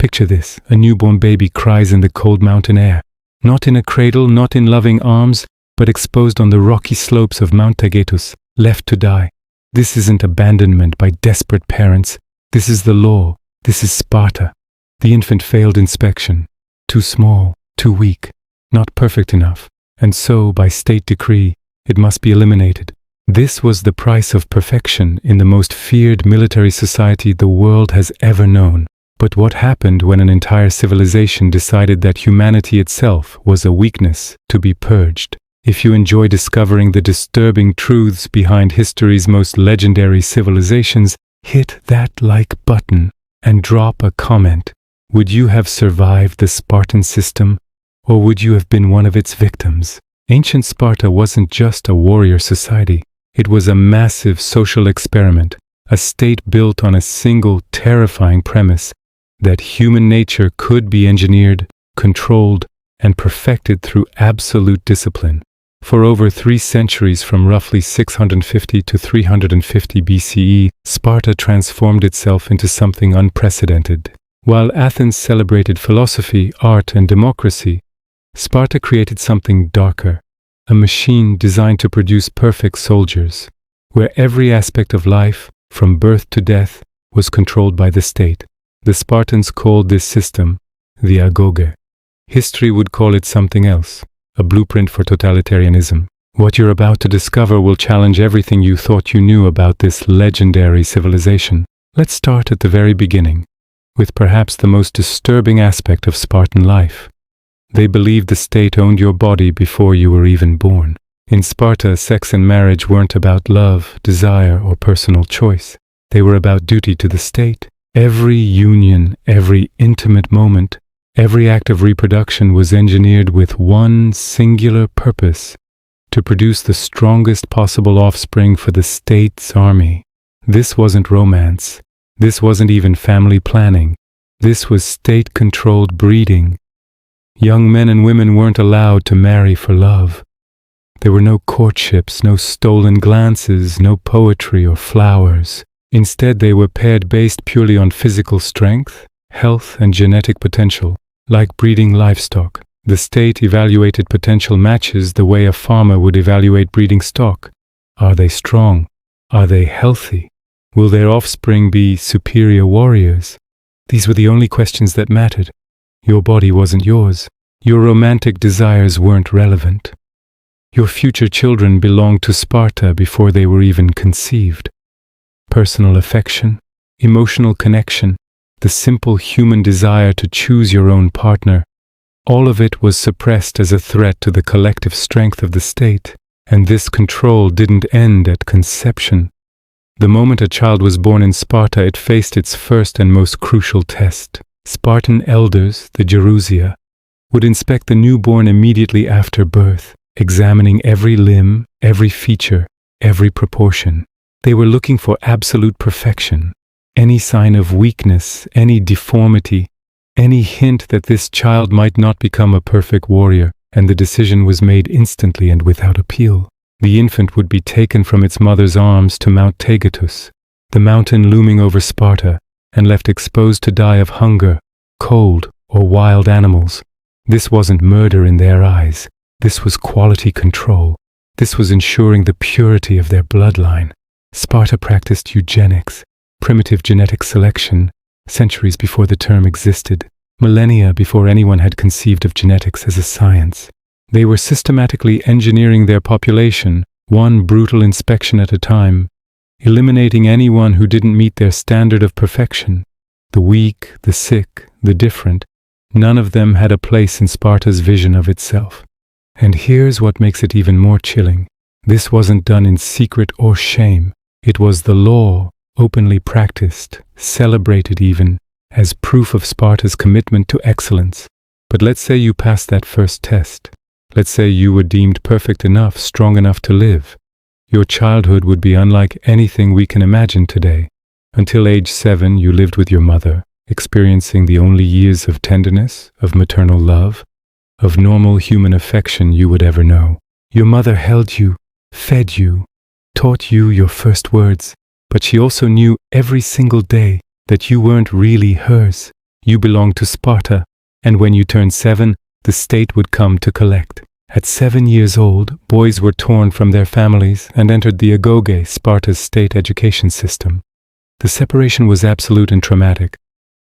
Picture this: a newborn baby cries in the cold mountain air. Not in a cradle, not in loving arms, but exposed on the rocky slopes of Mount Taygetus, left to die. This isn't abandonment by desperate parents. This is the law. This is Sparta. The infant failed inspection. Too small, too weak, not perfect enough. And so, by state decree, it must be eliminated. This was the price of perfection in the most feared military society the world has ever known. But what happened when an entire civilization decided that humanity itself was a weakness to be purged? If you enjoy discovering the disturbing truths behind history's most legendary civilizations, hit that like button and drop a comment. Would you have survived the Spartan system, or would you have been one of its victims? Ancient Sparta wasn't just a warrior society. It was a massive social experiment, a state built on a single terrifying premise: that human nature could be engineered, controlled, and perfected through absolute discipline. For over 3 centuries, from roughly 650 to 350 BCE, Sparta transformed itself into something unprecedented. While Athens celebrated philosophy, art, and democracy, Sparta created something darker, a machine designed to produce perfect soldiers, where every aspect of life, from birth to death, was controlled by the state. The Spartans called this system the agoge. History would call it something else: a blueprint for totalitarianism. What you're about to discover will challenge everything you thought you knew about this legendary civilization. Let's start at the very beginning, with perhaps the most disturbing aspect of Spartan life. They believed the state owned your body before you were even born. In Sparta, sex and marriage weren't about love, desire, or personal choice. They were about duty to the state. Every union, every intimate moment, every act of reproduction was engineered with one singular purpose: to produce the strongest possible offspring for the state's army. This wasn't romance. This wasn't even family planning. This was state-controlled breeding. Young men and women weren't allowed to marry for love. There were no courtships, no stolen glances, no poetry or flowers. Instead, they were paired based purely on physical strength, health, and genetic potential. Like breeding livestock, the state evaluated potential matches the way a farmer would evaluate breeding stock. Are they strong? Are they healthy? Will their offspring be superior warriors? These were the only questions that mattered. Your body wasn't yours. Your romantic desires weren't relevant. Your future children belonged to Sparta before they were even conceived. Personal affection, emotional connection, the simple human desire to choose your own partner, all of it was suppressed as a threat to the collective strength of the state. And this control didn't end at conception. The moment a child was born in Sparta, it faced its first and most crucial test. Spartan elders, the Gerousia, would inspect the newborn immediately after birth, examining every limb, every feature, every proportion. They were looking for absolute perfection. Any sign of weakness, any deformity, any hint that this child might not become a perfect warrior, and the decision was made instantly and without appeal. The infant would be taken from its mother's arms to Mount Taygetus, the mountain looming over Sparta, and left exposed to die of hunger, cold, or wild animals. This wasn't murder in their eyes. This was quality control. This was ensuring the purity of their bloodline. Sparta practiced eugenics, primitive genetic selection, centuries before the term existed, millennia before anyone had conceived of genetics as a science. They were systematically engineering their population, one brutal inspection at a time, eliminating anyone who didn't meet their standard of perfection. The weak, the sick, the different, none of them had a place in Sparta's vision of itself. And here's what makes it even more chilling. This wasn't done in secret or shame. It was the law, openly practiced, celebrated even, as proof of Sparta's commitment to excellence. But let's say you passed that first test. Let's say you were deemed perfect enough, strong enough to live. Your childhood would be unlike anything we can imagine today. Until age 7, you lived with your mother, experiencing the only years of tenderness, of maternal love, of normal human affection you would ever know. Your mother held you, fed you, taught you your first words, but she also knew every single day that you weren't really hers. You belonged to Sparta, and when you turned 7, the state would come to collect. At 7 years old, boys were torn from their families and entered the agoge, Sparta's state education system. The separation was absolute and traumatic.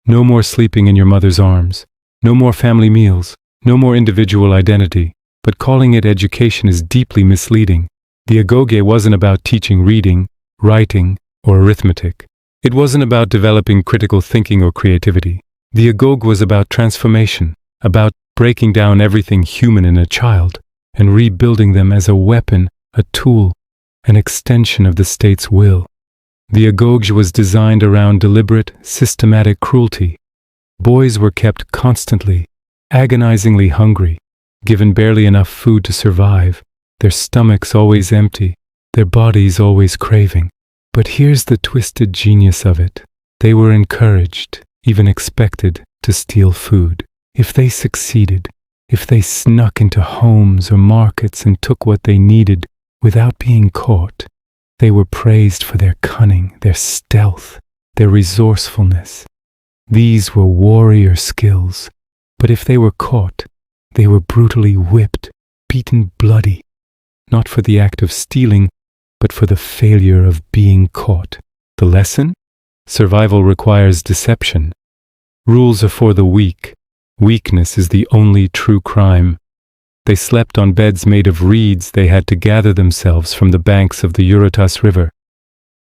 No more sleeping in your mother's arms. No more family meals. No more individual identity. But calling it education is deeply misleading. The agoge wasn't about teaching reading, writing, or arithmetic. It wasn't about developing critical thinking or creativity. The agoge was about transformation, about breaking down everything human in a child and rebuilding them as a weapon, a tool, an extension of the state's will. The agoge was designed around deliberate, systematic cruelty. Boys were kept constantly, agonizingly hungry, given barely enough food to survive, their stomachs always empty, their bodies always craving. But here's the twisted genius of it. They were encouraged, even expected, to steal food. If they succeeded, if they snuck into homes or markets and took what they needed without being caught, they were praised for their cunning, their stealth, their resourcefulness. These were warrior skills, but if they were caught, they were brutally whipped, beaten bloody, not for the act of stealing, but for the failure of being caught. The lesson? Survival requires deception. Rules are for the weak. Weakness is the only true crime. They slept on beds made of reeds they had to gather themselves from the banks of the Eurotas River.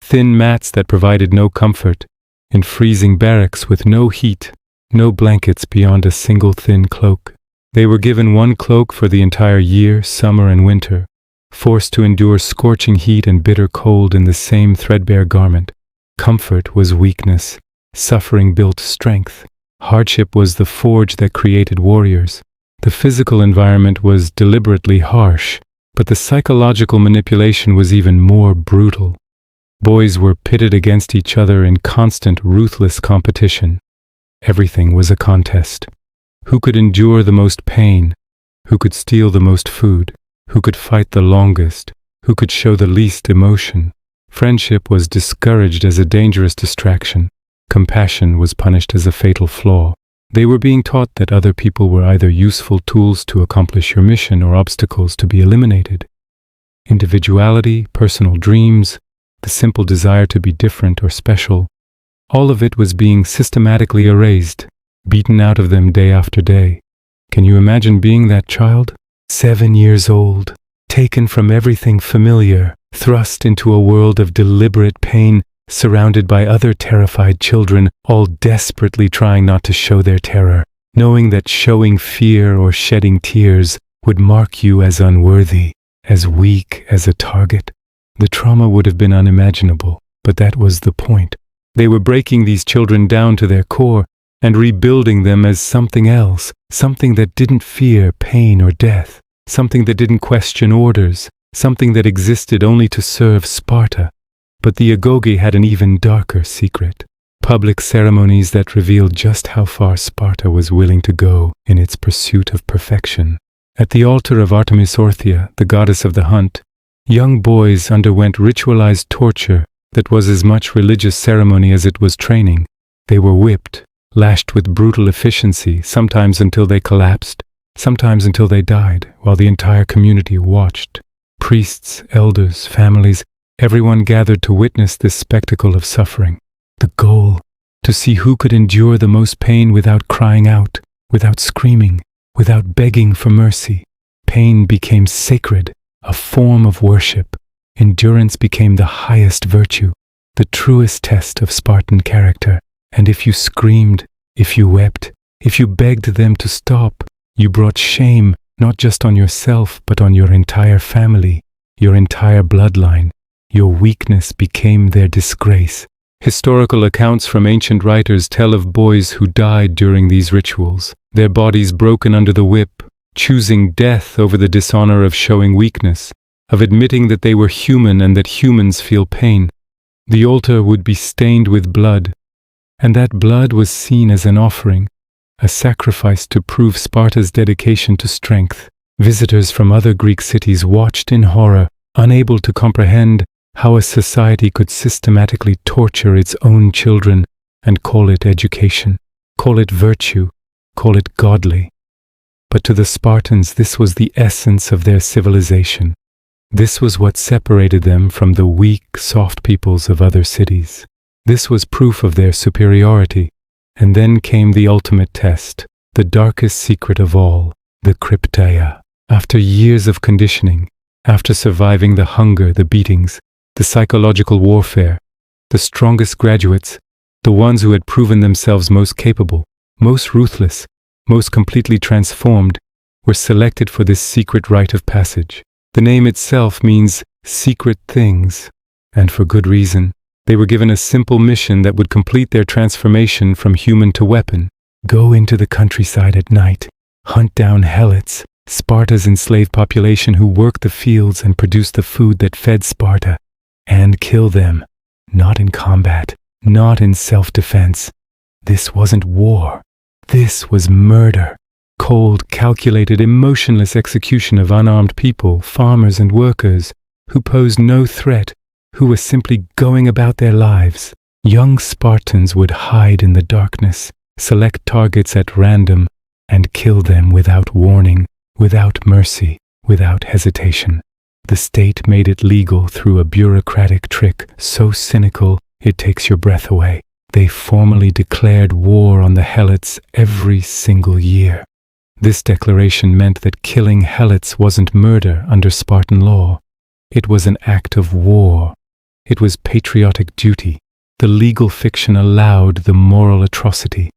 Thin mats that provided no comfort, in freezing barracks with no heat, no blankets beyond a single thin cloak. They were given one cloak for the entire year, summer and winter, forced to endure scorching heat and bitter cold in the same threadbare garment. Comfort was weakness. Suffering built strength. Hardship was the forge that created warriors. The physical environment was deliberately harsh, but the psychological manipulation was even more brutal. Boys were pitted against each other in constant, ruthless competition. Everything was a contest. Who could endure the most pain? Who could steal the most food? Who could fight the longest? Who could show the least emotion? Friendship was discouraged as a dangerous distraction. Compassion was punished as a fatal flaw. They were being taught that other people were either useful tools to accomplish your mission or obstacles to be eliminated. Individuality, personal dreams, the simple desire to be different or special, all of it was being systematically erased, beaten out of them day after day. Can you imagine being that child? 7 years old, taken from everything familiar, thrust into a world of deliberate pain, surrounded by other terrified children, all desperately trying not to show their terror, knowing that showing fear or shedding tears would mark you as unworthy, as weak as a target. The trauma would have been unimaginable, but that was the point. They were breaking these children down to their core and rebuilding them as something else, something that didn't fear pain or death, something that didn't question orders, something that existed only to serve Sparta. But the agoge had an even darker secret. Public ceremonies that revealed just how far Sparta was willing to go in its pursuit of perfection. At the altar of Artemis Orthia, the goddess of the hunt, young boys underwent ritualized torture that was as much religious ceremony as it was training. They were whipped, lashed with brutal efficiency, sometimes until they collapsed, sometimes until they died, while the entire community watched. Priests, elders, families, everyone gathered to witness this spectacle of suffering. The goal, to see who could endure the most pain without crying out, without screaming, without begging for mercy. Pain became sacred, a form of worship. Endurance became the highest virtue, the truest test of Spartan character. And if you screamed, if you wept, if you begged them to stop, you brought shame not just on yourself, but on your entire family, your entire bloodline. Your weakness became their disgrace. Historical accounts from ancient writers tell of boys who died during these rituals, their bodies broken under the whip, choosing death over the dishonor of showing weakness, of admitting that they were human and that humans feel pain. The altar would be stained with blood, and that blood was seen as an offering, a sacrifice to prove Sparta's dedication to strength. Visitors from other Greek cities watched in horror, unable to comprehend how a society could systematically torture its own children and call it education. call it virtue, call it godly. But to the Spartans, this was the essence of their civilization. This was what separated them from the weak, soft peoples of other cities. This was proof of their superiority. And then came the ultimate test, the darkest secret of all, the krypteia. After years of conditioning, after surviving the hunger, the beatings, the psychological warfare, the strongest graduates, the ones who had proven themselves most capable, most ruthless, most completely transformed, were selected for this secret rite of passage. The name itself means secret things, and for good reason. They were given a simple mission that would complete their transformation from human to weapon. Go into the countryside at night, hunt down helots, Sparta's enslaved population who worked the fields and produced the food that fed Sparta, and kill them, not in combat, not in self-defense. This wasn't war. This was murder. Cold, calculated, emotionless execution of unarmed people, farmers and workers, who posed no threat, who were simply going about their lives. Young Spartans would hide in the darkness, select targets at random, and kill them without warning, without mercy, without hesitation. The state made it legal through a bureaucratic trick so cynical it takes your breath away. They formally declared war on the helots every single year. This declaration meant that killing helots wasn't murder under Spartan law. It was an act of war. It was patriotic duty. The legal fiction allowed the moral atrocity.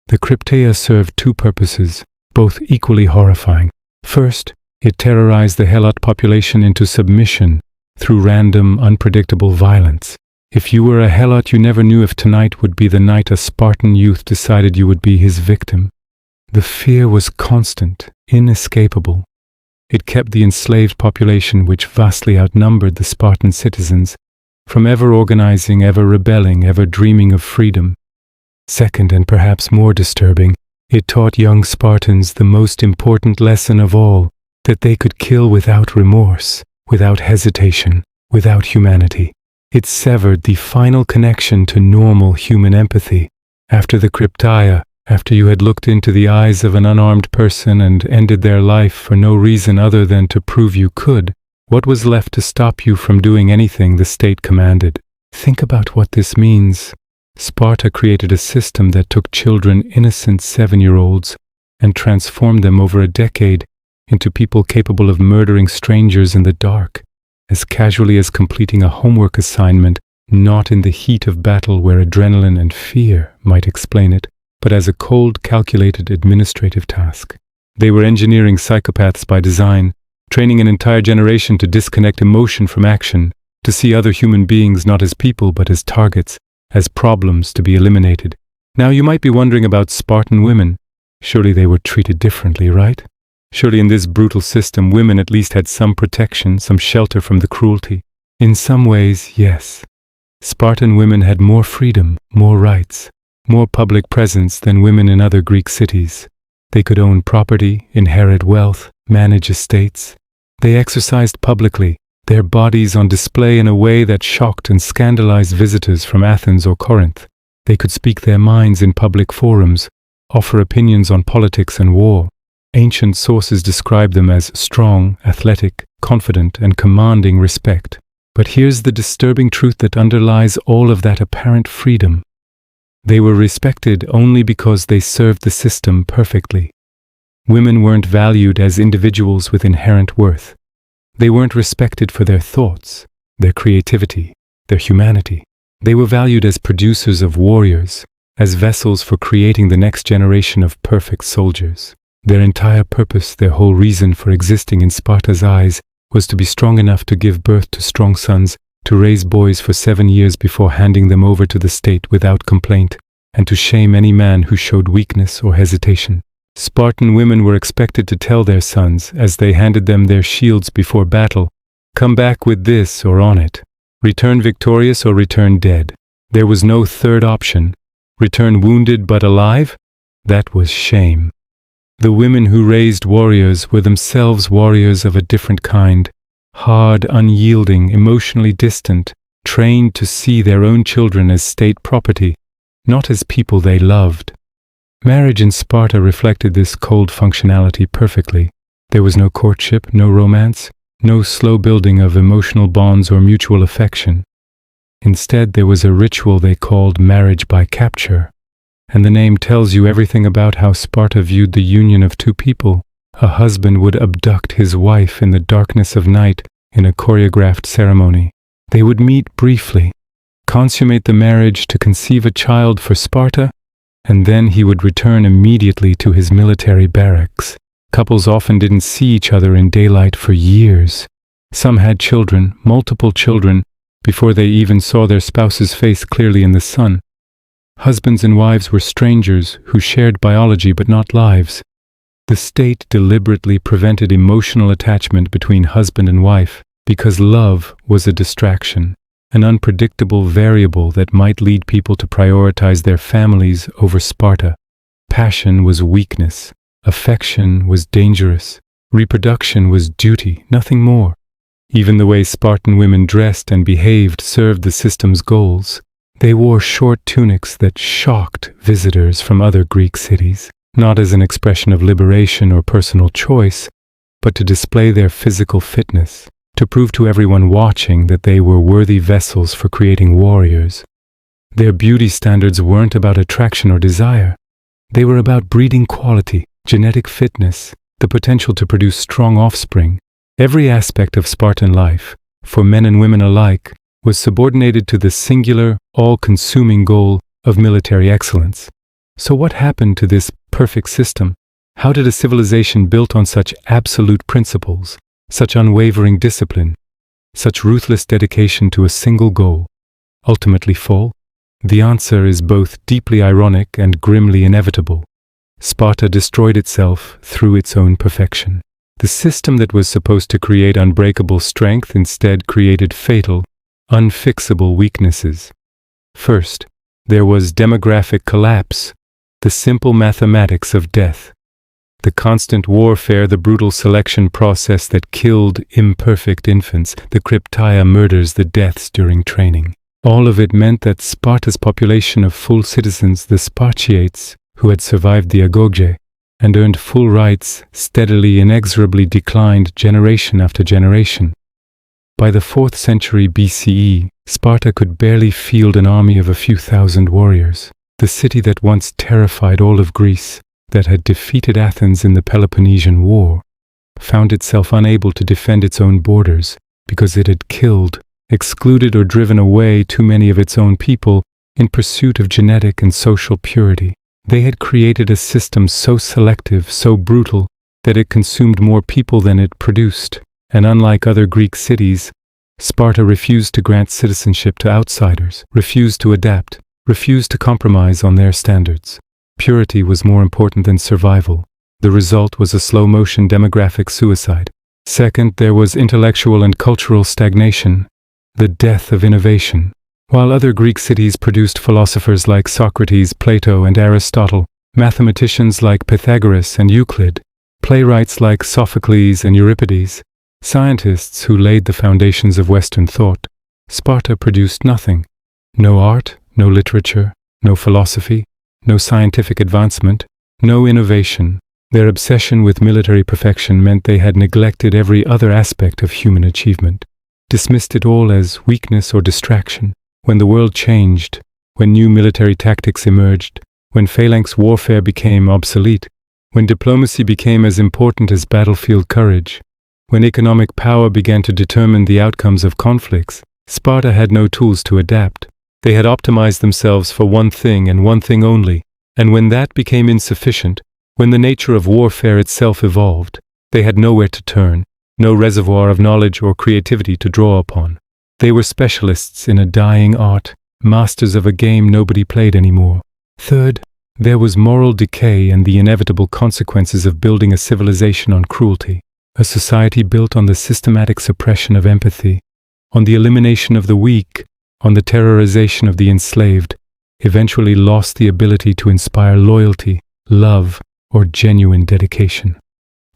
The krypteia served two purposes, both equally horrifying. First, it terrorized the helot population into submission through random, unpredictable violence. If you were a helot, you never knew if tonight would be the night a Spartan youth decided you would be his victim. The fear was constant, inescapable. It kept the enslaved population, which vastly outnumbered the Spartan citizens, from ever organizing, ever rebelling, ever dreaming of freedom. Second, and perhaps more disturbing, it taught young Spartans the most important lesson of all, that they could kill without remorse, without hesitation, without humanity. It severed the final connection to normal human empathy. After the krypteia, after you had looked into the eyes of an unarmed person and ended their life for no reason other than to prove you could, what was left to stop you from doing anything the state commanded? Think about what this means. Sparta created a system that took children, innocent 7-year-olds, and transformed them over a decade into people capable of murdering strangers in the dark, as casually as completing a homework assignment, not in the heat of battle where adrenaline and fear might explain it, but as a cold, calculated administrative task. They were engineering psychopaths by design, training an entire generation to disconnect emotion from action, to see other human beings not as people but as targets, as problems to be eliminated. Now you might be wondering about Spartan women. Surely they were treated differently, right? Surely in this brutal system, women at least had some protection, some shelter from the cruelty. In some ways, yes. Spartan women had more freedom, more rights, more public presence than women in other Greek cities. They could own property, inherit wealth, manage estates. They exercised publicly, their bodies on display in a way that shocked and scandalized visitors from Athens or Corinth. They could speak their minds in public forums, offer opinions on politics and war. Ancient sources describe them as strong, athletic, confident, and commanding respect. But here's the disturbing truth that underlies all of that apparent freedom. They were respected only because they served the system perfectly. Women weren't valued as individuals with inherent worth. They weren't respected for their thoughts, their creativity, their humanity. They were valued as producers of warriors, as vessels for creating the next generation of perfect soldiers. Their entire purpose, their whole reason for existing in Sparta's eyes, was to be strong enough to give birth to strong sons, to raise boys for 7 years before handing them over to the state without complaint, and to shame any man who showed weakness or hesitation. Spartan women were expected to tell their sons, as they handed them their shields before battle, "Come back with this or on it. Return victorious or return dead." There was no third option. Return wounded but alive? That was shame. The women who raised warriors were themselves warriors of a different kind, hard, unyielding, emotionally distant, trained to see their own children as state property, not as people they loved. Marriage in Sparta reflected this cold functionality perfectly. There was no courtship, no romance, no slow building of emotional bonds or mutual affection. Instead, there was a ritual they called marriage by capture, and the name tells you everything about how Sparta viewed the union of two people. A husband would abduct his wife in the darkness of night in a choreographed ceremony. They would meet briefly, consummate the marriage to conceive a child for Sparta, and then he would return immediately to his military barracks. Couples often didn't see each other in daylight for years. Some had children, multiple children, before they even saw their spouse's face clearly in the sun. Husbands and wives were strangers who shared biology but not lives. The state deliberately prevented emotional attachment between husband and wife because love was a distraction, an unpredictable variable that might lead people to prioritize their families over Sparta. Passion was weakness. Affection was dangerous. Reproduction was duty, nothing more. Even the way Spartan women dressed and behaved served the system's goals. They wore short tunics that shocked visitors from other Greek cities, not as an expression of liberation or personal choice, but to display their physical fitness, to prove to everyone watching that they were worthy vessels for creating warriors. Their beauty standards weren't about attraction or desire. They were about breeding quality, genetic fitness, the potential to produce strong offspring. Every aspect of Spartan life, for men and women alike, was subordinated to the singular, all-consuming goal of military excellence. So what happened to this perfect system? How did a civilization built on such absolute principles, such unwavering discipline, such ruthless dedication to a single goal, ultimately fall? The answer is both deeply ironic and grimly inevitable. Sparta destroyed itself through its own perfection. The system that was supposed to create unbreakable strength instead created fatal, unfixable weaknesses. First, there was demographic collapse, the simple mathematics of death. The constant warfare, the brutal selection process that killed imperfect infants, the cryptia murders, the deaths during training. All of it meant that Sparta's population of full citizens, the Spartiates, who had survived the agoge and earned full rights, steadily, inexorably declined generation after generation. By the 4th century BCE, Sparta could barely field an army of a few thousand warriors. The city that once terrified all of Greece, that had defeated Athens in the Peloponnesian War, found itself unable to defend its own borders because it had killed, excluded or driven away too many of its own people in pursuit of genetic and social purity. They had created a system so selective, so brutal, that it consumed more people than it produced, and unlike other Greek cities, Sparta refused to grant citizenship to outsiders, refused to adapt, refused to compromise on their standards. Purity was more important than survival. The result was a slow-motion demographic suicide. Second, there was intellectual and cultural stagnation, the death of innovation. While other Greek cities produced philosophers like Socrates, Plato, and Aristotle, mathematicians like Pythagoras and Euclid, playwrights like Sophocles and Euripides, scientists who laid the foundations of Western thought, Sparta produced nothing. No art, no literature, no philosophy, no scientific advancement, no innovation. Their obsession with military perfection meant they had neglected every other aspect of human achievement, dismissed it all as weakness or distraction. When the world changed, when new military tactics emerged, when phalanx warfare became obsolete, when diplomacy became as important as battlefield courage, when economic power began to determine the outcomes of conflicts, Sparta had no tools to adapt. They had optimized themselves for one thing and one thing only, and when that became insufficient, when the nature of warfare itself evolved, they had nowhere to turn, no reservoir of knowledge or creativity to draw upon. They were specialists in a dying art, masters of a game nobody played anymore. Third, there was moral decay and the inevitable consequences of building a civilization on cruelty. A society built on the systematic suppression of empathy, on the elimination of the weak, on the terrorization of the enslaved, eventually lost the ability to inspire loyalty, love, or genuine dedication.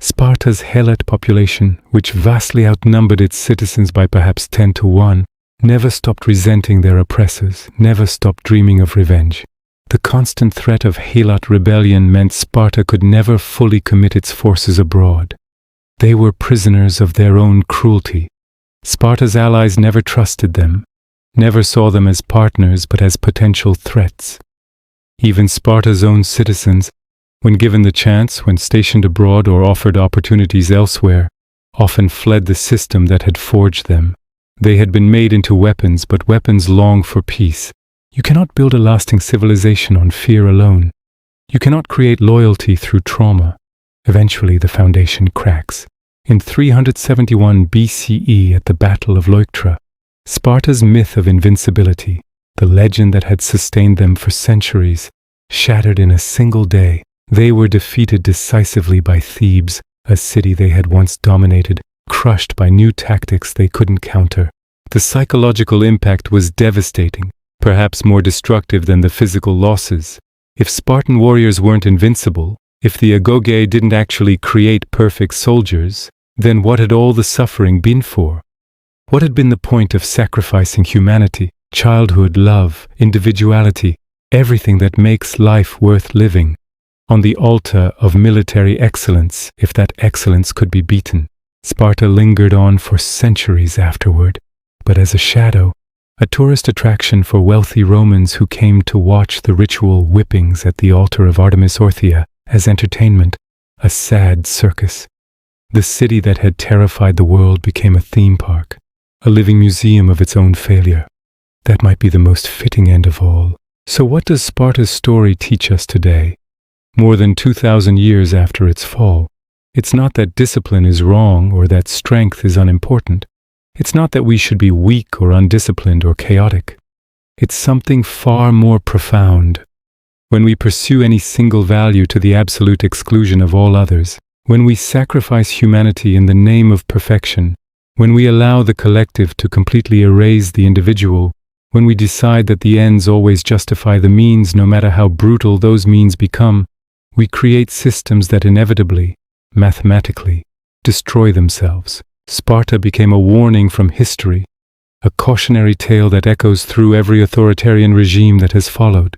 Sparta's Helot population, which vastly outnumbered its citizens by perhaps 10 to 1, never stopped resenting their oppressors, never stopped dreaming of revenge. The constant threat of Helot rebellion meant Sparta could never fully commit its forces abroad. They were prisoners of their own cruelty. Sparta's allies never trusted them, never saw them as partners but as potential threats. Even Sparta's own citizens, when given the chance, when stationed abroad or offered opportunities elsewhere, often fled the system that had forged them. They had been made into weapons, but weapons long for peace. You cannot build a lasting civilization on fear alone. You cannot create loyalty through trauma. Eventually the foundation cracks. In 371 BCE at the Battle of Leuctra, Sparta's myth of invincibility, the legend that had sustained them for centuries, shattered in a single day. They were defeated decisively by Thebes, a city they had once dominated, crushed by new tactics they couldn't counter. The psychological impact was devastating, perhaps more destructive than the physical losses. If Spartan warriors weren't invincible, if the agoge didn't actually create perfect soldiers, then what had all the suffering been for? What had been the point of sacrificing humanity, childhood, love, individuality, everything that makes life worth living, on the altar of military excellence, if that excellence could be beaten? Sparta lingered on for centuries afterward, but as a shadow, a tourist attraction for wealthy Romans who came to watch the ritual whippings at the altar of Artemis Orthia as entertainment, a sad circus. The city that had terrified the world became a theme park, a living museum of its own failure. That might be the most fitting end of all. So what does Sparta's story teach us today, more than 2,000 years after its fall? It's not that discipline is wrong or that strength is unimportant. It's not that we should be weak or undisciplined or chaotic. It's something far more profound. When we pursue any single value to the absolute exclusion of all others, when we sacrifice humanity in the name of perfection, when we allow the collective to completely erase the individual, when we decide that the ends always justify the means no matter how brutal those means become, we create systems that inevitably, mathematically, destroy themselves. Sparta became a warning from history, a cautionary tale that echoes through every authoritarian regime that has followed.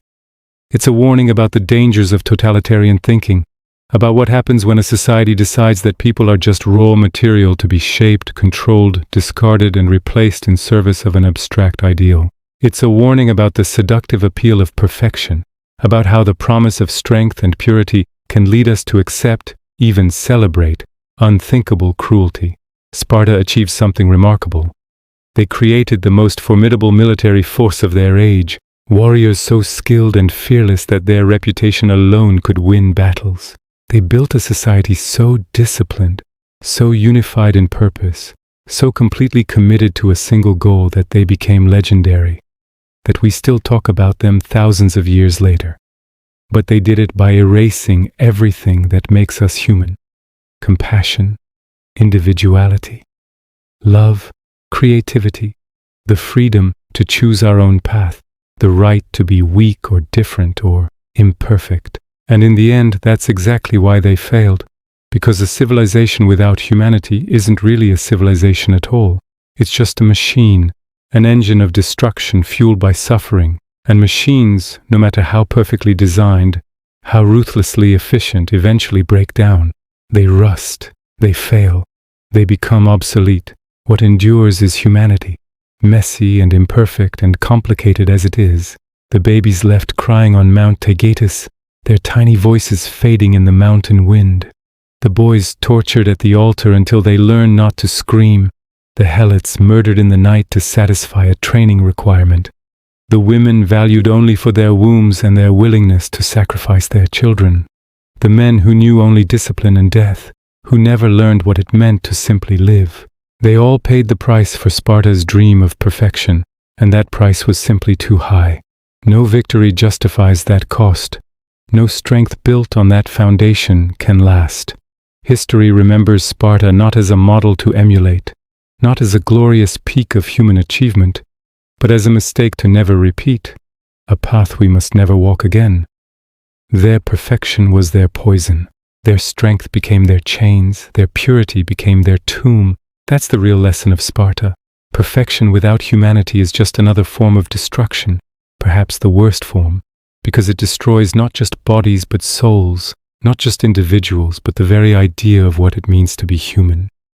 It's a warning about the dangers of totalitarian thinking, about what happens when a society decides that people are just raw material to be shaped, controlled, discarded, and replaced in service of an abstract ideal. It's a warning about the seductive appeal of perfection, about how the promise of strength and purity can lead us to accept, even celebrate, unthinkable cruelty. Sparta achieved something remarkable. They created the most formidable military force of their age, warriors so skilled and fearless that their reputation alone could win battles. They built a society so disciplined, so unified in purpose, so completely committed to a single goal that they became legendary, that we still talk about them thousands of years later. But they did it by erasing everything that makes us human: compassion, individuality, love, creativity, the freedom to choose our own path, the right to be weak or different or imperfect. And in the end, that's exactly why they failed. Because a civilization without humanity isn't really a civilization at all. It's just a machine, an engine of destruction fueled by suffering. And machines, no matter how perfectly designed, how ruthlessly efficient, eventually break down. They rust, they fail, they become obsolete. What endures is humanity, messy and imperfect and complicated as it is. The babies left crying on Mount Taygetus, their tiny voices fading in the mountain wind. The boys tortured at the altar until they learn not to scream. The helots murdered in the night to satisfy a training requirement. The women valued only for their wombs and their willingness to sacrifice their children. The men who knew only discipline and death, who never learned what it meant to simply live. They all paid the price for Sparta's dream of perfection, and that price was simply too high. No victory justifies that cost. No strength built on that foundation can last. History remembers Sparta not as a model to emulate, not as a glorious peak of human achievement, but as a mistake to never repeat, a path we must never walk again. Their perfection was their poison. Their strength became their chains. Their purity became their tomb. That's the real lesson of Sparta. Perfection without humanity is just another form of destruction, perhaps the worst form. because it destroys not just bodies but souls, not just individuals, but the very idea of what it means to be human.